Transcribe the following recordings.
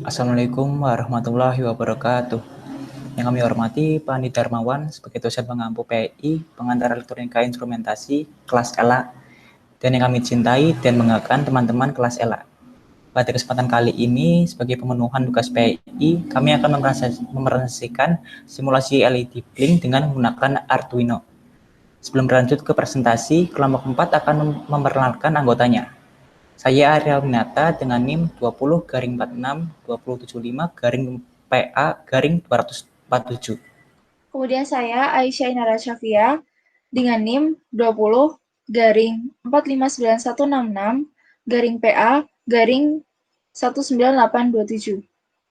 Assalamualaikum warahmatullahi wabarakatuh. Yang kami hormati Pak Andi Darmawan sebagai dosen pengampu PI, pengantar elektronika instrumentasi kelas ELA, dan yang kami cintai dan banggakan teman-teman kelas ELA. Pada kesempatan kali ini, sebagai pemenuhan tugas PI, kami akan merealisasikan simulasi LED blink dengan menggunakan Arduino. Sebelum berlanjut ke presentasi, kelompok 4 akan memperkenalkan anggotanya. Saya Arya Winata dengan NIM 20-2075-PA-247. Kemudian saya Aisyah Inara Syafia dengan NIM 20-45166-PA-19827.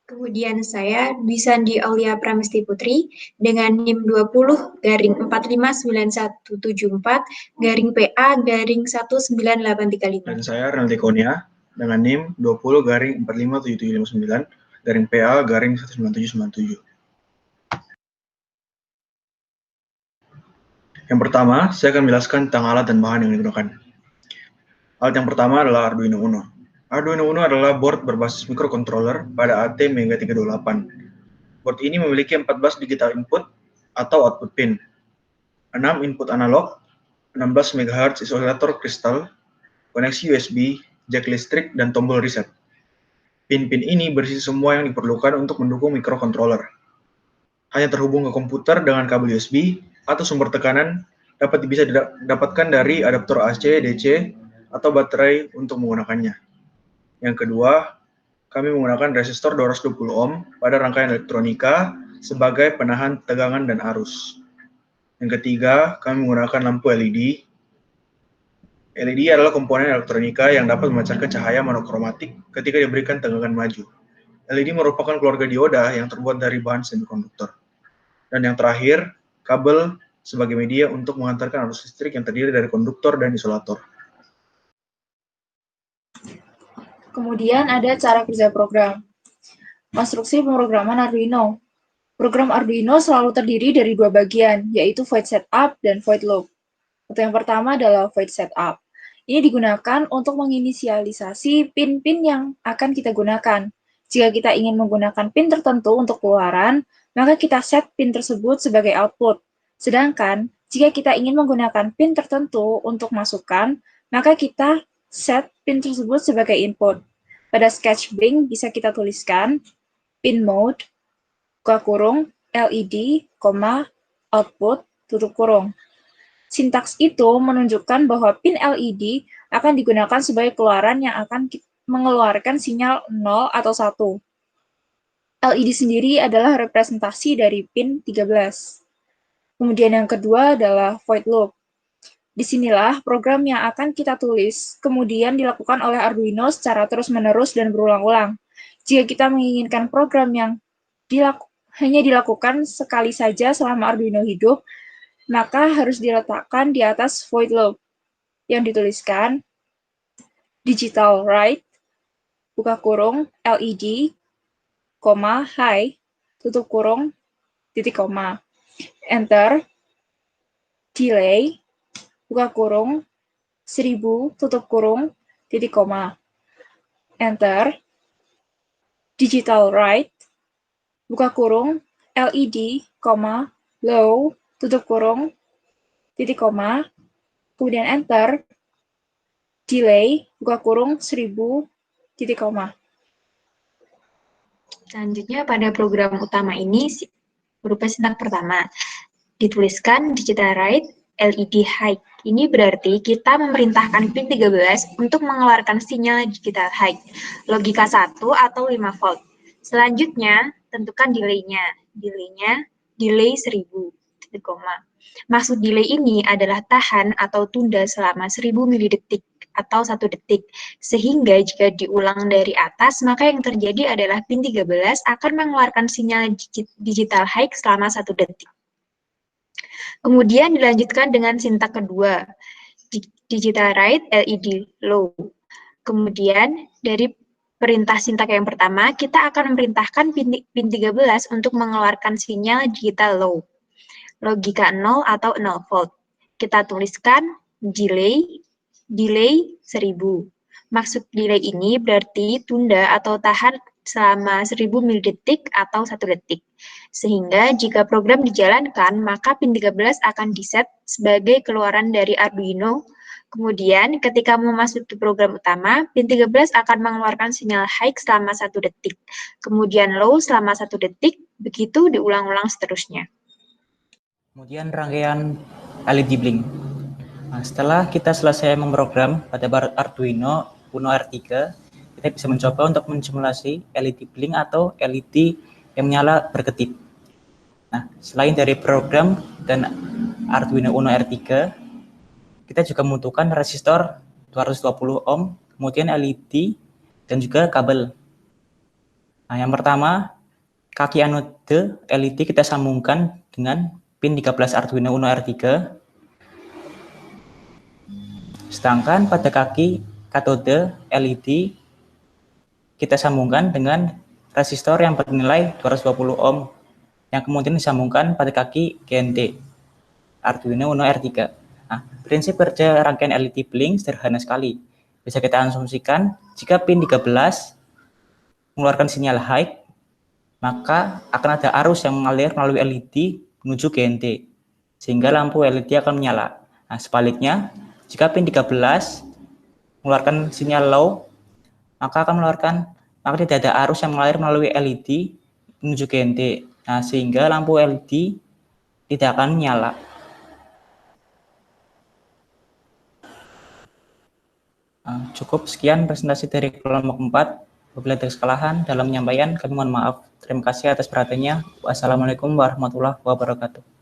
Kemudian saya Dwisandi Aulia Pramisti Putri dengan NIM 20-45171-PA-19835. Dan saya Renaldi Konia dengan NIM 20-45759-PA-19797. Yang pertama, saya akan menjelaskan tentang alat dan bahan yang digunakan. Alat yang pertama adalah Arduino Uno. Arduino Uno adalah board berbasis microcontroller pada AT-MEGA328. Board ini memiliki 14 digital input atau output pin, 6 input analog, 16 MHz isolator kristal, koneksi USB, jack listrik, dan tombol reset. Pin-pin ini berisi semua yang diperlukan untuk mendukung microcontroller. Hanya terhubung ke komputer dengan kabel USB atau sumber tekanan bisa didapatkan dari adaptor AC, DC, atau baterai untuk menggunakannya. Yang kedua, kami menggunakan resistor 220 ohm pada rangkaian elektronika sebagai penahan tegangan dan arus. Yang ketiga, kami menggunakan lampu LED. LED adalah komponen elektronika yang dapat memancarkan cahaya monokromatik ketika diberikan tegangan maju. LED merupakan keluarga dioda yang terbuat dari bahan semikonduktor. Dan yang terakhir, kabel sebagai media untuk mengantarkan arus listrik yang terdiri dari konduktor dan isolator. Kemudian ada cara kerja program. Konstruksi pemrograman Arduino. Program Arduino selalu terdiri dari dua bagian, yaitu void setup dan void loop. Untuk yang pertama adalah void setup. Ini digunakan untuk menginisialisasi pin-pin yang akan kita gunakan. Jika kita ingin menggunakan pin tertentu untuk keluaran, maka kita set pin tersebut sebagai output. Sedangkan, jika kita ingin menggunakan pin tertentu untuk masukan, maka kita set pin tersebut sebagai input. Pada sketch blink bisa kita tuliskan pin mode, buka kurung, LED, output, tutup kurung. Sintaks itu menunjukkan bahwa pin LED akan digunakan sebagai keluaran yang akan mengeluarkan sinyal 0 atau 1. LED sendiri adalah representasi dari pin 13. Kemudian yang kedua adalah void loop. Disinilah program yang akan kita tulis, kemudian dilakukan oleh Arduino secara terus-menerus dan berulang-ulang. Jika kita menginginkan program yang hanya dilakukan sekali saja selama Arduino hidup, maka harus diletakkan di atas void loop, yang dituliskan digital write, buka kurung, LED, high, tutup kurung, titik koma, enter, delay, buka kurung, 1000, tutup kurung, titik koma, enter, digital write, buka kurung, LED, low, tutup kurung, titik koma, kemudian enter, delay, buka kurung, 1000, titik koma. Selanjutnya pada program utama ini berupa sintak pertama, dituliskan digital write LED high. Ini berarti kita memerintahkan pin 13 untuk mengeluarkan sinyal digital high, logika 1 atau 5 volt. Selanjutnya, tentukan delay-nya. Delay 1000, titik koma. Maksud delay ini adalah tahan atau tunda selama 1000 milidetik atau 1 detik. Sehingga jika diulang dari atas, maka yang terjadi adalah pin 13 akan mengeluarkan sinyal digital high selama 1 detik. Kemudian dilanjutkan dengan sintak kedua, digital write LED low. Kemudian dari perintah sintak yang pertama, kita akan memerintahkan pin 13 untuk mengeluarkan sinyal digital low, logika 0 atau 0 volt. Kita tuliskan delay 1000. Maksud delay ini berarti tunda atau tahan selama 1000 milidetik atau 1 detik. Sehingga jika program dijalankan, maka pin 13 akan diset sebagai keluaran dari Arduino. Kemudian ketika memasuki program utama, pin 13 akan mengeluarkan sinyal high selama 1 detik, kemudian low selama 1 detik, begitu diulang-ulang seterusnya. Kemudian rangkaian LED blink. Nah, setelah kita selesai memprogram pada Arduino Uno R3, kita bisa mencoba untuk mensimulasi LED blink atau LED yang menyala berkedip. Nah, selain dari program dan Arduino Uno R3, kita juga membutuhkan resistor 220 ohm, kemudian LED, dan juga kabel. Nah, yang pertama, kaki anode LED kita sambungkan dengan pin 13 Arduino Uno R3. Sedangkan pada kaki katode LED kita sambungkan dengan resistor yang bernilai 220 ohm yang kemudian disambungkan pada kaki GND Arduino Uno R3. Nah, prinsip kerja rangkaian LED blink sederhana sekali. Bisa kita asumsikan jika pin 13 mengeluarkan sinyal high, maka akan ada arus yang mengalir melalui LED menuju GND, sehingga lampu LED akan menyala. Nah, sebaliknya, jika pin 13 mengeluarkan sinyal low, maka tidak ada arus yang mengalir melalui LED menuju GND. Nah, sehingga lampu LED tidak akan menyala. Cukup sekian presentasi dari kelompok 4. Apabila ada kesalahan dalam penyampaian, kami mohon maaf. Terima kasih atas perhatiannya. Wassalamualaikum warahmatullahi wabarakatuh.